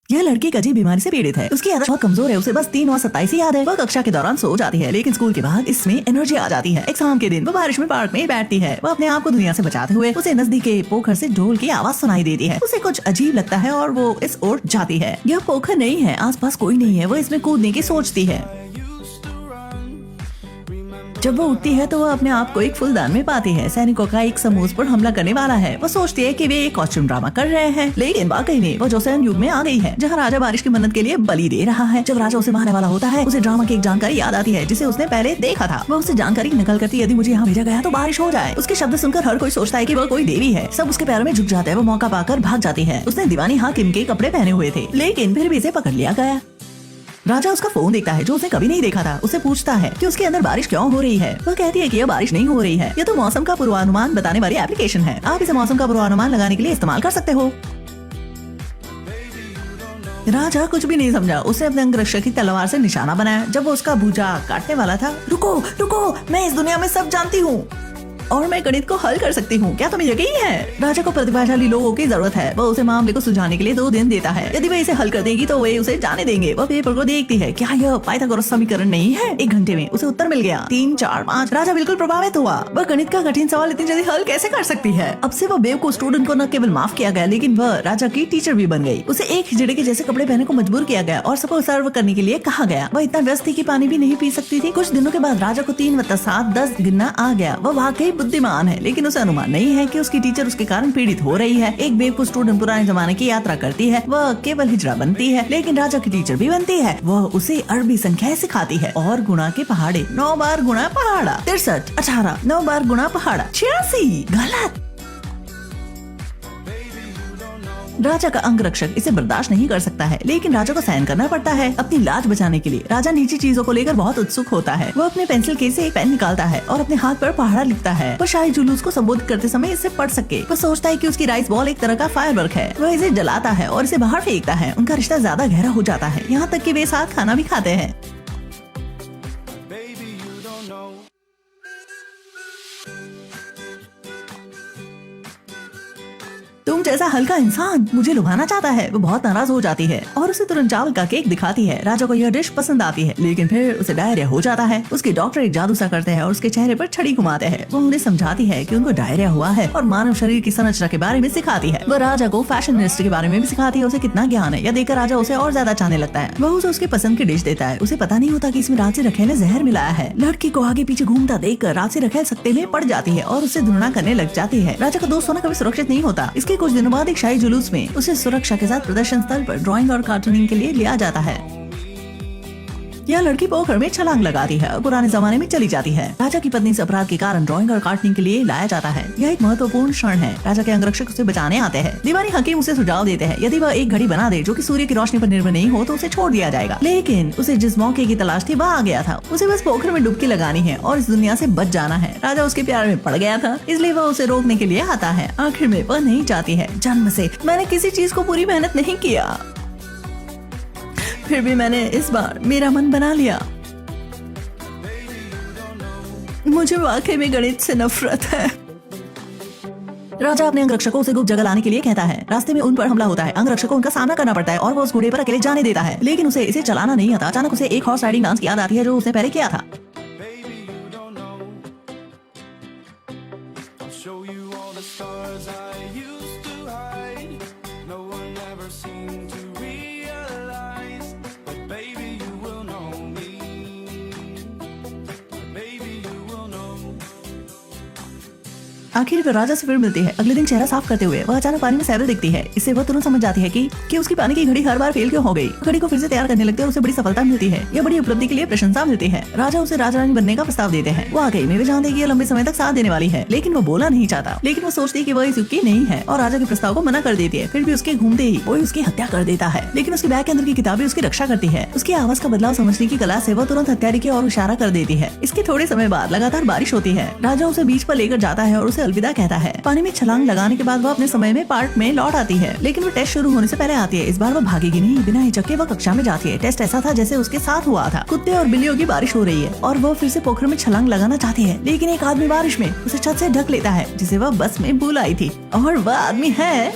यह लड़की एक अजीब बीमारी से पीड़ित है। उसकी याददाश्त बहुत कमजोर है। उसे बस 3 और 27 ही याद है। वह कक्षा के दौरान सो जाती है, लेकिन स्कूल के बाद इसमें एनर्जी आ जाती है। एग्जाम के दिन वो बारिश में पार्क में बैठती है। वह अपने आप को दुनिया से बचाते हुए उसे नजदीक के पोखर से ढोल की आवाज सुनाई देती है। उसे कुछ अजीब लगता है और वो इस ओर जाती है। यह पोखर नहीं है, आसपास कोई नहीं है। वो इसमें कूदने की सोचती है। जब वो उठती है तो वह अपने आप को एक फूलदान में पाती है। सैनिकों का एक समूह उस पर हमला करने वाला है। वो सोचती है कि वे एक कॉस्ट्यूम ड्रामा कर रहे हैं, लेकिन वाकई में वो जोसेन युग में आ गई है, जहाँ राजा बारिश की मन्नत के लिए बलि दे रहा है। जब राजा उसे मारने वाला होता है, उसे ड्रामा की एक जानकारी याद आती है जिसे उसने पहले देखा था। वह उसे जानकारी नकल करती है, यदि मुझे यहाँ भेजा गया तो बारिश हो जाए। उसके शब्द सुनकर हर कोई सोचता है कि वह कोई देवी है। सब उसके पैरों में झुक जाते हैं। वो मौका पाकर भाग जाती है। उसने दीवानी हाकिम के कपड़े पहने हुए थे, लेकिन फिर भी इसे पकड़ लिया गया। राजा उसका फोन देखता है जो उसने कभी नहीं देखा था। उसे पूछता है कि उसके अंदर बारिश क्यों हो रही है। वह कहती है कि यह बारिश नहीं हो रही है, यह तो मौसम का पूर्वानुमान बताने वाली एप्लीकेशन है। आप इसे मौसम का पूर्वानुमान लगाने के लिए इस्तेमाल कर सकते हो। राजा कुछ भी नहीं समझा। उसे अपने अंगरक्षक की तलवार से निशाना बनाया। जब वो उसका भुजा काटने वाला था, रुको रुको, मैं इस दुनिया में सब जानती हूँ और मैं गणित को हल कर सकती हूँ, क्या तुम्हें यकीन है? राजा को प्रतिभाशाली लोगों की जरूरत है। वह उसे मामले को सुलझाने के लिए 2 दिन देता है। यदि वह इसे हल कर देगी तो वे उसे जाने देंगे। वह पेपर को देखती है, क्या यह पाइथागोरस समीकरण नहीं है? 1 घंटे में उसे उत्तर मिल गया, 3, 4, 5। राजा बिल्कुल प्रभावित हुआ। वह गणित का कठिन सवाल इतनी जल्दी हल कैसे कर सकती है? अब से वह बेवकूफ स्टूडेंट को न केवल माफ किया गया, लेकिन वह राजा की टीचर भी बन गई। उसे एक हिजड़े के जैसे कपड़े पहनने को मजबूर किया गया और सबको सर्व करने के लिए कहा गया। वह इतना व्यस्त थी कि पानी भी नहीं पी सकती थी। कुछ दिनों के बाद राजा को 3 + 7 10 गिनना आ गया। वह वाकई बुद्धिमान है, लेकिन उसे अनुमान नहीं है कि उसकी टीचर उसके कारण पीड़ित हो रही है। एक बेवकूफ स्टूडेंट पुराने जमाने की यात्रा करती है। वह केवल हिजड़ा बनती है, लेकिन राजा की टीचर भी बनती है। वह उसे अरबी संख्याएं सिखाती है और गुणा के पहाड़े। 9 बार गुणा पहाड़ा, 63, 18, 9 बार गुणा पहाड़ा, 86। गलत। राजा का अंगरक्षक इसे बर्दाश्त नहीं कर सकता है, लेकिन राजा को सहन करना पड़ता है अपनी लाज बचाने के लिए। राजा निजी चीजों को लेकर बहुत उत्सुक होता है। वह अपने पेंसिल केस से एक पेन निकालता है और अपने हाथ पर पहाड़ा लिखता है। वह शाही जुलूस को संबोधित करते समय इसे पढ़ सके। वह सोचता है कि उसकी राइस बॉल एक तरह का फायरवर्क है। वह इसे जलाता है और इसे बाहर फेंकता है। उनका रिश्ता ज्यादा गहरा हो जाता है, यहाँ तक कि वे साथ खाना भी खाते हैं। तुम जैसा हल्का इंसान मुझे लुभाना चाहता है। वो बहुत नाराज हो जाती है और उसे तुरंत चावल का केक दिखाती है। राजा को यह डिश पसंद आती है, लेकिन फिर उसे डायरिया हो जाता है। उसके डॉक्टर एक जादू सा करते हैं और उसके चेहरे पर छड़ी घुमाते हैं। वो उन्हें समझाती है कि उनको डायरिया हुआ है और मानव शरीर की संरचना के बारे में सिखाती है। वो राजा को फैशन इंडस्ट्री के बारे में भी सिखाती है। उसे कितना ज्ञान है, यह देखकर राजा उसे और ज्यादा चाहने लगता है। वह उसे उसके पसंद की डिश देता है। उसे पता नहीं होता कि इसमें राजसी रखेल ने जहर मिलाया है। लड़की को आगे पीछे घूमता देखकर राजसी रखेल सत्ते में पड़ जाती है और उसे घृणा करने लग जाती है। राजा का दोस्त होना कभी सुरक्षित नहीं होता। इसके कुछ दिनों बाद एक शाही जुलूस में उसे सुरक्षा के साथ प्रदर्शन स्थल पर ड्राइंग और कार्टूनिंग के लिए लिया जाता है। यह लड़की पोखर में छलांग लगाती है और पुराने जमाने में चली जाती है। राजा की पत्नी से अपराध के कारण ड्राइंग और कार्टूनिंग के लिए लाया जाता है। यह एक महत्वपूर्ण क्षण है। राजा के अंगरक्षक उसे बचाने आते हैं। दीवानी हकीम उसे सुझाव देते हैं, यदि वह एक घड़ी बना दे जो कि सूर्य की रोशनी पर निर्भर नहीं हो तो उसे छोड़ दिया जाएगा। लेकिन उसे जिस मौके की तलाश थी वह आ गया था। उसे बस पोखर में डुबकी लगानी है और इस दुनिया से बच जाना है। राजा उसके प्यार में पड़ गया था, इसलिए वह उसे रोकने के लिए आता है। आखिर में वह नहीं चाहती है। जन्म से मैंने किसी चीज को पूरी मेहनत नहीं किया, फिर भी मैंने इस बार मेरा मन बना लिया। मुझे वाकई में गणित से नफरत है। राजा अपने अंगरक्षकों से गुप्त जगह लाने के लिए कहता है। रास्ते में उन पर हमला होता है। अंगरक्षकों को उनका सामना करना पड़ता है और वो उस घोड़े पर अकेले जाने देता है, लेकिन उसे इसे चलाना नहीं आता। अचानक उसे एक हॉर्स राइडिंग डांस की याद आती है जो उसने पहले किया था। आखिर वे राजा से फिर मिलती है। अगले दिन चेहरा साफ करते हुए वह अचानक पानी में सैरल दिखती है। इससे वह तुरंत समझ जाती है कि उसकी पानी की घड़ी हर बार फेल क्यों हो गई। घड़ी को फिर से तैयार करने लगती है और उसे बड़ी सफलता मिलती है। यह बड़ी उपलब्धि के लिए प्रशंसा मिलती है। राजा उसे राजा रानी बनने का प्रस्ताव देते हैं। वो वाकई में वे जानते हैं कि यह लंबे समय तक साथ देने वाली है, लेकिन वो बोला नहीं चाहता। लेकिन वो सोचती है कि वह इस युग की नहीं है और राजा के प्रस्ताव को मना कर देती है। फिर भी उसके घूमते ही वो उसकी हत्या कर देता है, लेकिन उसके बैग के अंदर की किताबें उसकी रक्षा करती है। उसकी आवाज का बदलाव समझने की कला से वह तुरंत हत्यारे की ओर इशारा कर देती है। इसके थोड़े समय बाद लगातार बारिश होती है। राजा उसे बीच पर लेकर जाता है और उसे अलविदा कहता है। पानी में छलांग लगाने के बाद वह अपने समय में पार्क में लौट आती है, लेकिन वो टेस्ट शुरू होने से पहले आती है। इस बार वह भागेगी नहीं, बिना हिचक के वह कक्षा में जाती है। टेस्ट ऐसा था जैसे उसके साथ हुआ था। कुत्ते और बिल्लियों की बारिश हो रही है और वह फिर से पोखर में छलांग लगाना चाहती है, लेकिन एक आदमी बारिश में उसे छत से ढक लेता है जिसे वह बस में भूल आई थी। और वह आदमी है